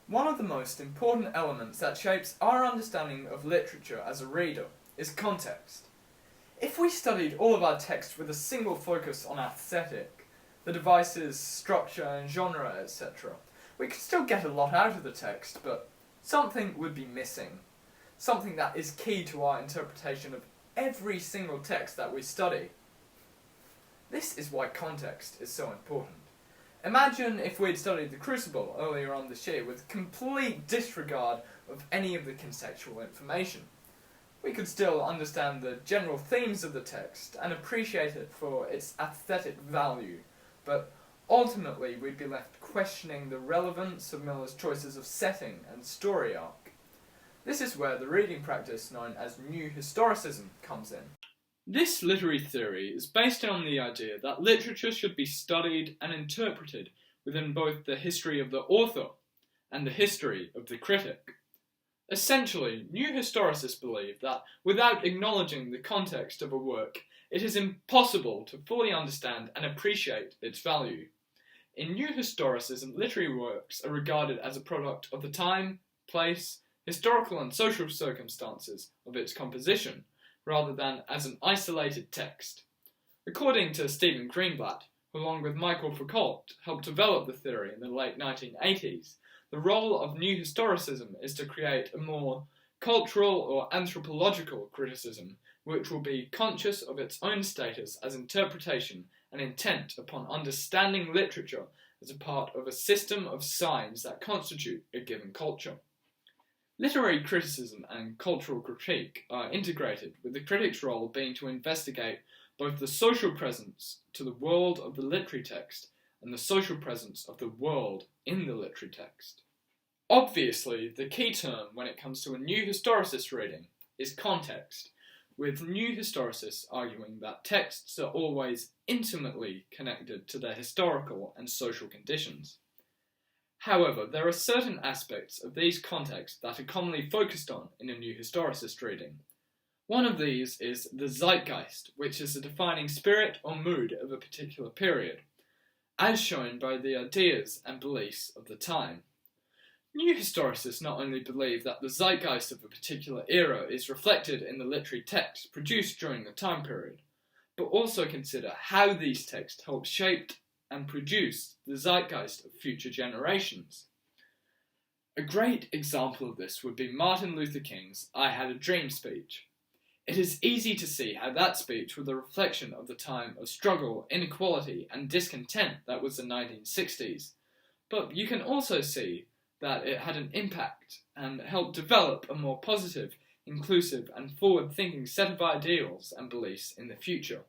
One of the most important elements that shapes our understanding of literature as a reader is context. If we studied all of our text with a single focus on aesthetic, the devices, structure and genre, etc., we could still get a lot out of the text, but something would be missing. Something that is key to our interpretation of every single text that we study. This is why context is so important. Imagine if we'd studied the Crucible earlier on this year with complete disregard of any of the contextual information. We could still understand the general themes of the text and appreciate it for its aesthetic value, but ultimately we'd be left questioning the relevance of Miller's choices of setting and story arc. This is where the reading practice known as New Historicism comes in. This literary theory is based on the idea that literature should be studied and interpreted within both the history of the author and the history of the critic. Essentially, new historicists believe that without acknowledging the context of a work, it is impossible to fully understand and appreciate its value. In New Historicism, literary works are regarded as a product of the time, place, historical and social circumstances of its composition, rather than as an isolated text. According to Stephen Greenblatt, who along with Michael Foucault helped develop the theory in the late 1980s, the role of New Historicism is to create a more cultural or anthropological criticism, which will be conscious of its own status as interpretation and intent upon understanding literature as a part of a system of signs that constitute a given culture. Literary criticism and cultural critique are integrated, with the critic's role being to investigate both the social presence to the world of the literary text and the social presence of the world in the literary text. Obviously, the key term when it comes to a new historicist reading is context, with new historicists arguing that texts are always intimately connected to their historical and social conditions. However, there are certain aspects of these contexts that are commonly focused on in a new historicist reading. One of these is the zeitgeist, which is the defining spirit or mood of a particular period, as shown by the ideas and beliefs of the time. New historicists not only believe that the zeitgeist of a particular era is reflected in the literary text produced during the time period, but also consider how these texts help shape and produce the zeitgeist of future generations. A great example of this would be Martin Luther King's I Had a Dream speech. It is easy to see how that speech was a reflection of the time of struggle, inequality, and discontent that was the 1960s, but you can also see that it had an impact and helped develop a more positive, inclusive, and forward-thinking set of ideals and beliefs in the future.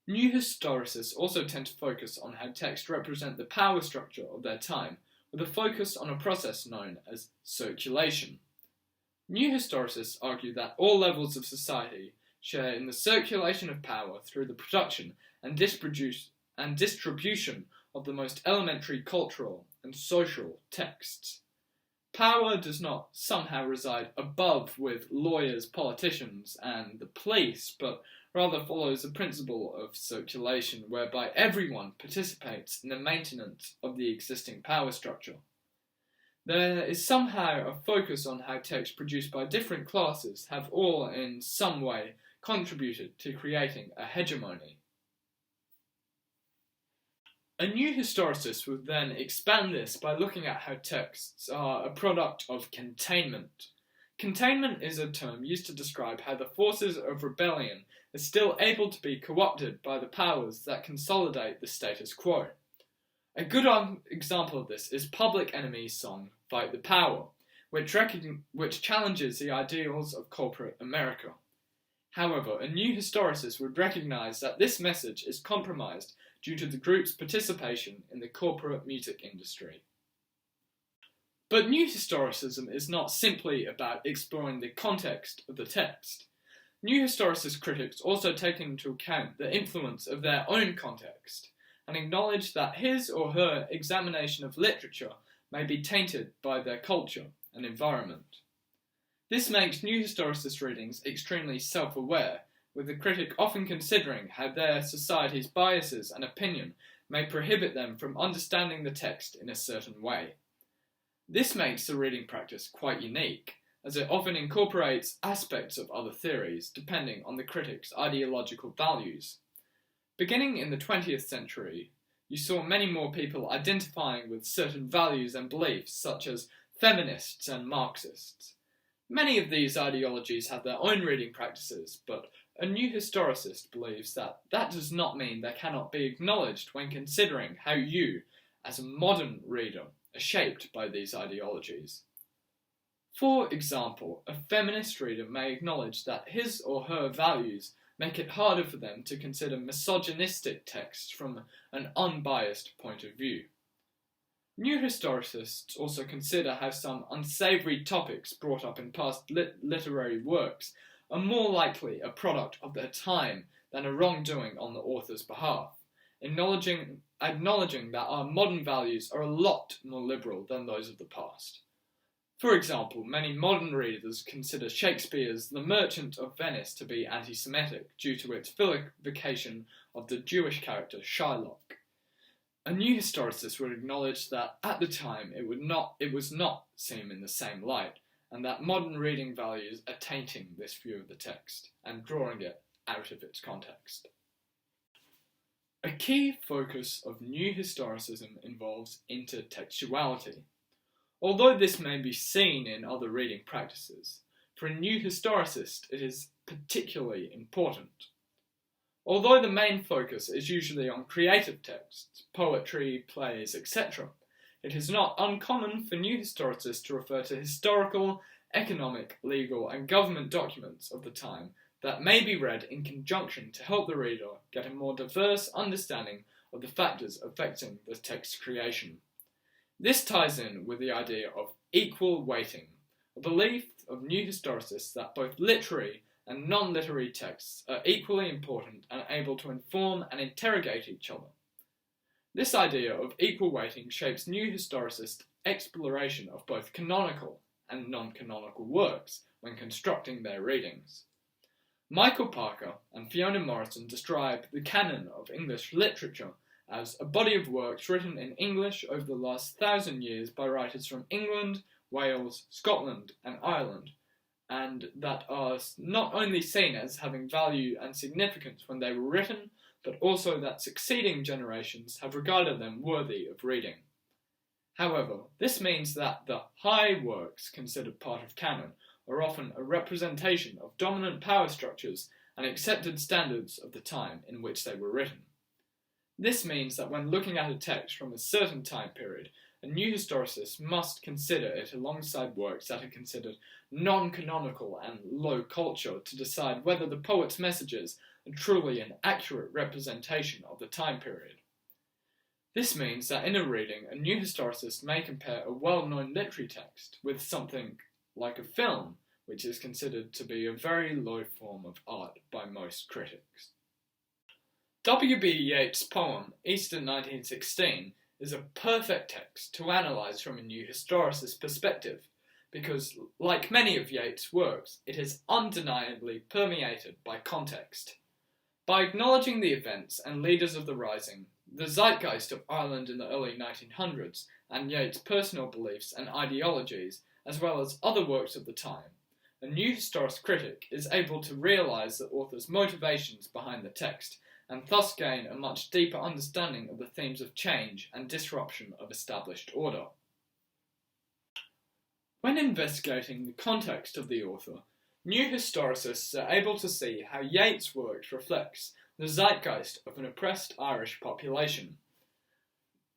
New historicists also tend to focus on how texts represent the power structure of their time, with a focus on a process known as circulation. New historicists argue that all levels of society share in the circulation of power through the production and distribution of the most elementary cultural and social texts. Power does not somehow reside above with lawyers, politicians, and the police, but rather follows the principle of circulation, whereby everyone participates in the maintenance of the existing power structure. There is somehow a focus on how texts produced by different classes have all in some way contributed to creating a hegemony. A new historicist would then expand this by looking at how texts are a product of containment. Containment is a term used to describe how the forces of rebellion are still able to be co-opted by the powers that consolidate the status quo. A good example of this is Public Enemy's song Fight the Power, which challenges the ideals of corporate America. However, a new historicist would recognise that this message is compromised due to the group's participation in the corporate music industry. But new historicism is not simply about exploring the context of the text. New historicist critics also take into account the influence of their own context and acknowledge that his or her examination of literature may be tainted by their culture and environment. This makes new historicist readings extremely self-aware, with the critic often considering how their society's biases and opinion may prohibit them from understanding the text in a certain way. This makes the reading practice quite unique, as it often incorporates aspects of other theories depending on the critic's ideological values. Beginning in the 20th century, you saw many more people identifying with certain values and beliefs, such as feminists and Marxists. Many of these ideologies have their own reading practices, but a new historicist believes that that does not mean they cannot be acknowledged when considering how you, as a modern reader, are shaped by these ideologies. For example, a feminist reader may acknowledge that his or her values make it harder for them to consider misogynistic texts from an unbiased point of view. New historicists also consider how some unsavoury topics brought up in past literary works are more likely a product of their time than a wrongdoing on the author's behalf, acknowledging that our modern values are a lot more liberal than those of the past. For example, many modern readers consider Shakespeare's The Merchant of Venice to be anti-Semitic due to its vilification of the Jewish character Shylock. A new historicist would acknowledge that at the time it was not seen in the same light, and that modern reading values are tainting this view of the text and drawing it out of its context. A key focus of new historicism involves intertextuality. Although this may be seen in other reading practices, for a new historicist it is particularly important. Although the main focus is usually on creative texts, poetry, plays, etc., it is not uncommon for new historicists to refer to historical, economic, legal, and government documents of the time that may be read in conjunction to help the reader get a more diverse understanding of the factors affecting the text's creation. This ties in with the idea of equal weighting, a belief of new historicists that both literary and non-literary texts are equally important and able to inform and interrogate each other. This idea of equal weighting shapes new historicist exploration of both canonical and non-canonical works when constructing their readings. Michael Parker and Fiona Morrison describe the canon of English literature as a body of works written in English over the last 1,000 years by writers from England, Wales, Scotland, and Ireland, and that are not only seen as having value and significance when they were written, but also that succeeding generations have regarded them worthy of reading. However, this means that the high works considered part of canon are often a representation of dominant power structures and accepted standards of the time in which they were written. This means that when looking at a text from a certain time period, a new historicist must consider it alongside works that are considered non-canonical and low culture to decide whether the poet's messages are truly an accurate representation of the time period. This means that in a reading, a new historicist may compare a well-known literary text with something like a film, which is considered to be a very low form of art by most critics. W.B. Yeats' poem, Easter 1916, is a perfect text to analyse from a new historicist perspective, because, like many of Yeats' works, it is undeniably permeated by context. By acknowledging the events and leaders of the Rising, the zeitgeist of Ireland in the early 1900s, and Yeats' personal beliefs and ideologies, as well as other works of the time, a new historist critic is able to realise the author's motivations behind the text, and thus gain a much deeper understanding of the themes of change and disruption of established order. When investigating the context of the author, new historicists are able to see how Yeats' work reflects the zeitgeist of an oppressed Irish population.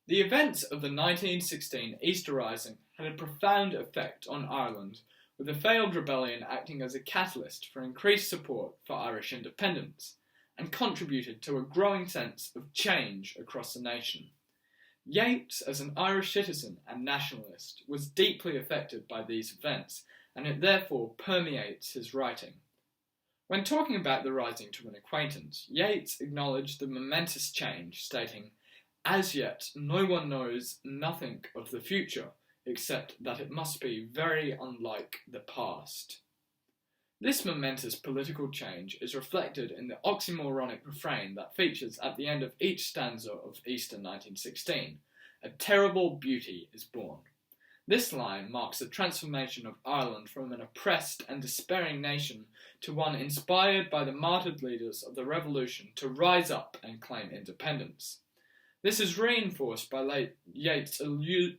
The events of the 1916 Easter Rising had a profound effect on Ireland, with the failed rebellion acting as a catalyst for increased support for Irish independence, and contributed to a growing sense of change across the nation. Yeats, as an Irish citizen and nationalist, was deeply affected by these events, and it therefore permeates his writing. When talking about the Rising to an acquaintance, Yeats acknowledged the momentous change, stating, "As yet, no one knows nothing of the future, except that it must be very unlike the past." This momentous political change is reflected in the oxymoronic refrain that features at the end of each stanza of Easter 1916, "A terrible beauty is born." This line marks the transformation of Ireland from an oppressed and despairing nation to one inspired by the martyred leaders of the revolution to rise up and claim independence. This is reinforced by Yeats' allusion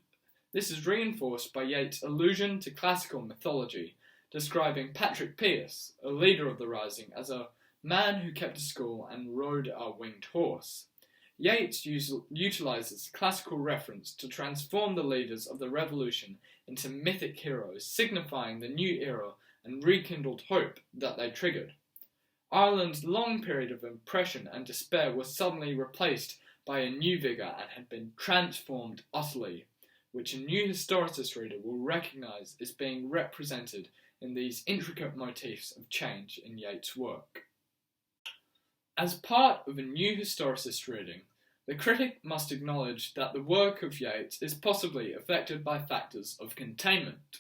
to classical mythology, describing Patrick Pearse, a leader of the Rising, as a man who kept a school and rode a winged horse. Yeats utilises classical reference to transform the leaders of the revolution into mythic heroes, signifying the new era and rekindled hope that they triggered. Ireland's long period of oppression and despair was suddenly replaced by a new vigour and had been transformed utterly, which a new historicist reader will recognise as being represented in these intricate motifs of change in Yeats' work. As part of a new historicist reading, the critic must acknowledge that the work of Yeats is possibly affected by factors of containment.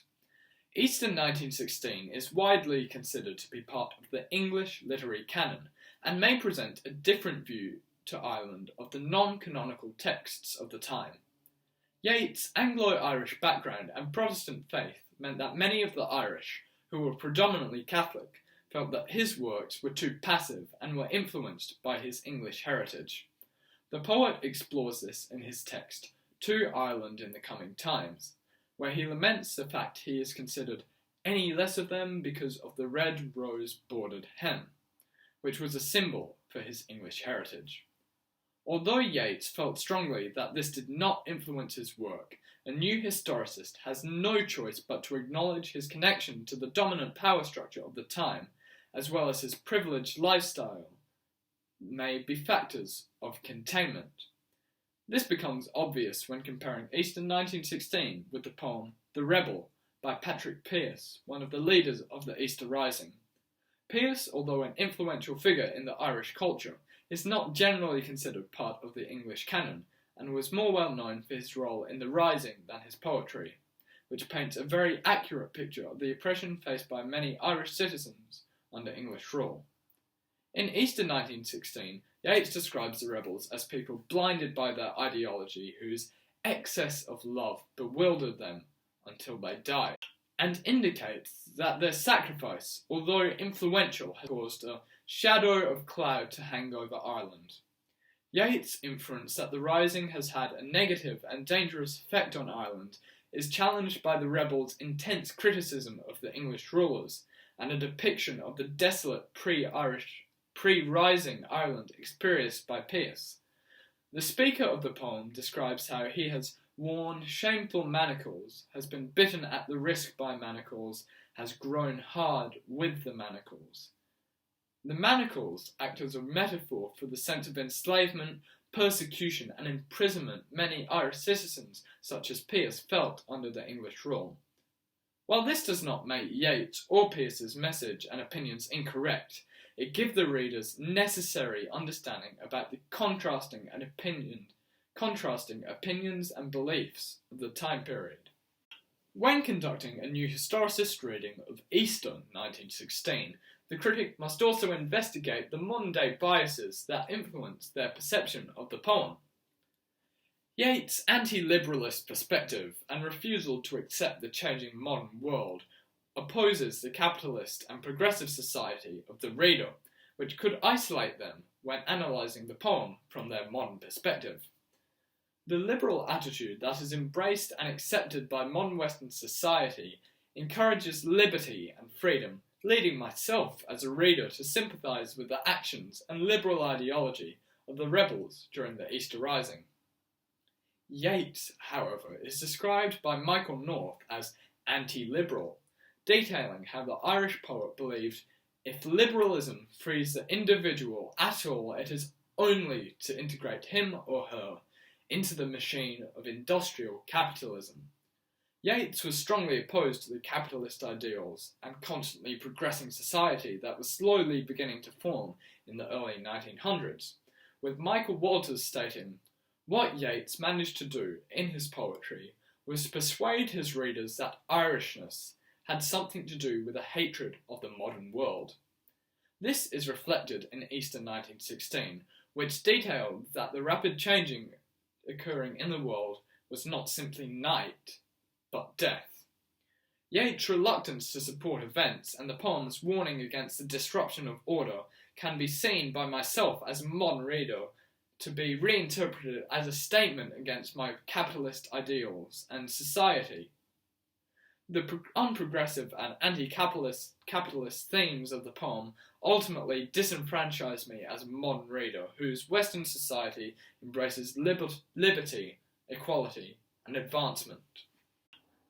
Eastern 1916 is widely considered to be part of the English literary canon and may present a different view to Ireland of the non-canonical texts of the time. Yeats' Anglo-Irish background and Protestant faith meant that many of the Irish, who were predominantly Catholic, felt that his works were too passive and were influenced by his English heritage. The poet explores this in his text, To Ireland in the Coming Times, where he laments the fact he is considered any less of them because of the red rose-bordered hem, which was a symbol for his English heritage. Although Yeats felt strongly that this did not influence his work, a new historicist has no choice but to acknowledge his connection to the dominant power structure of the time, as well as his privileged lifestyle, may be factors of containment. This becomes obvious when comparing Eastern 1916 with the poem The Rebel by Patrick Pearse, one of the leaders of the Easter Rising. Pearse, although an influential figure in the Irish culture, is not generally considered part of the English canon, and was more well known for his role in the Rising than his poetry, which paints a very accurate picture of the oppression faced by many Irish citizens under English rule. In Easter 1916, Yeats describes the rebels as people blinded by their ideology whose excess of love bewildered them until they died, and indicates that their sacrifice, although influential, has caused a shadow of cloud to hang over Ireland. Yeats' inference that the Rising has had a negative and dangerous effect on Ireland is challenged by the rebels' intense criticism of the English rulers, and a depiction of the desolate pre-Rising Ireland experienced by Pearse. The speaker of the poem describes how he has worn shameful manacles, has been bitten at the wrist by manacles, has grown hard with the manacles. The manacles act as a metaphor for the sense of enslavement, persecution and imprisonment many Irish citizens such as Pearse felt under the English rule. While this does not make Yeats or Pearse's message and opinions incorrect, it gives the readers necessary understanding about the contrasting opinions and beliefs of the time period. When conducting a new historicist reading of Easter 1916, the critic must also investigate the modern-day biases that influence their perception of the poem. Yeats' anti-liberalist perspective and refusal to accept the changing modern world opposes the capitalist and progressive society of the reader, which could isolate them when analysing the poem from their modern perspective. The liberal attitude that is embraced and accepted by modern Western society encourages liberty and freedom, leading myself as a reader to sympathise with the actions and liberal ideology of the rebels during the Easter Rising. Yeats, however, is described by Michael North as anti-liberal, detailing how the Irish poet believed if liberalism frees the individual at all, it is only to integrate him or her into the machine of industrial capitalism. Yeats was strongly opposed to the capitalist ideals and constantly progressing society that was slowly beginning to form in the early 1900s, with Michael Walters stating, "What Yeats managed to do in his poetry was persuade his readers that Irishness had something to do with a hatred of the modern world." This is reflected in Easter 1916, which detailed that the rapid changing occurring in the world was not simply night, but death. Yeats' reluctance to support events and the poem's warning against the disruption of order can be seen by myself as a modern reader to be reinterpreted as a statement against my capitalist ideals and society. The unprogressive and anti-capitalist themes of the poem ultimately disenfranchise me as a modern reader whose Western society embraces liberty, equality, and advancement.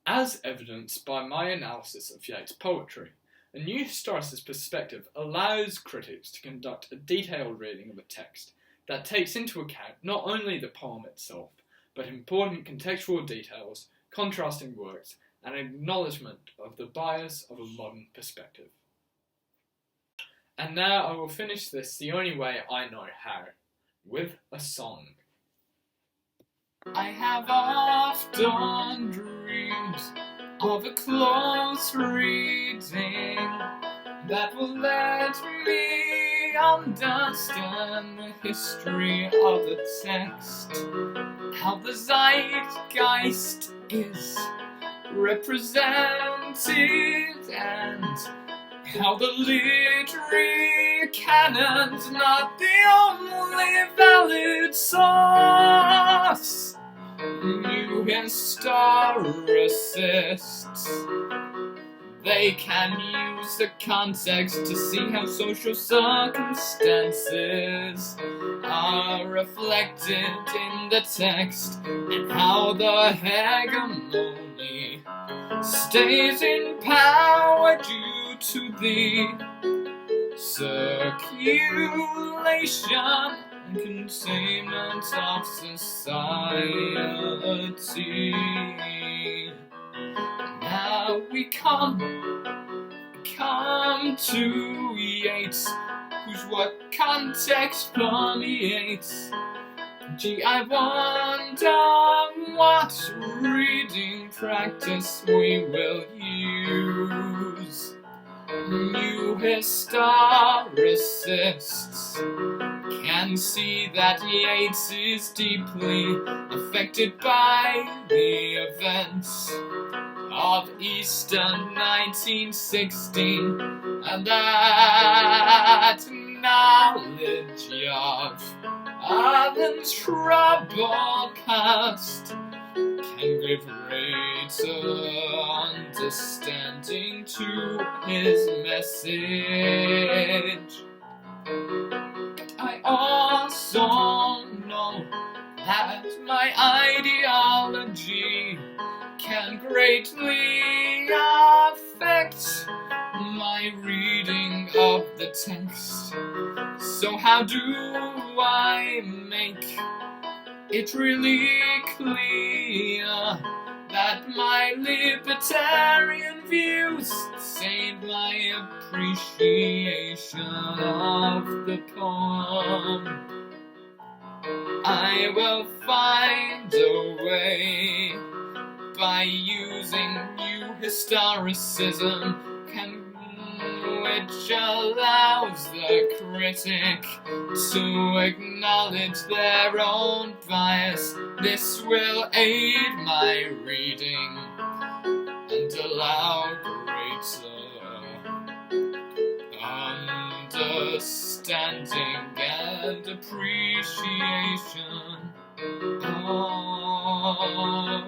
As evidenced by my analysis of Yeats' poetry, a new historicist perspective allows critics to conduct a detailed reading of a text that takes into account not only the poem itself, but important contextual details, contrasting works, and acknowledgement of the bias of a modern perspective. And now I will finish this the only way I know how, with a song. I have often dreamed of a close reading that will let me understand the history of the text, how the zeitgeist is represented, and how the literary canon's not the only valid source. New historicists, they can use the context to see how social circumstances are reflected in the text, and how the hegemony stays in power due to the circulation and containment of society. Now we come to Yeats, whose work context permeates. Gee, I wonder what reading practice we will use. New historicists can see that Yeats is deeply affected by the events of Easter 1916, and that knowledge of Ireland's troubled past can give greater understanding to his message. But I also know that my ideology can greatly affect my reading of the text. So how do I make it really clear that my libertarian views save my appreciation of the poem? I will find a way by using new historicism, which allows the critic to acknowledge their own bias. This will aid my reading and allow greater understanding and appreciation of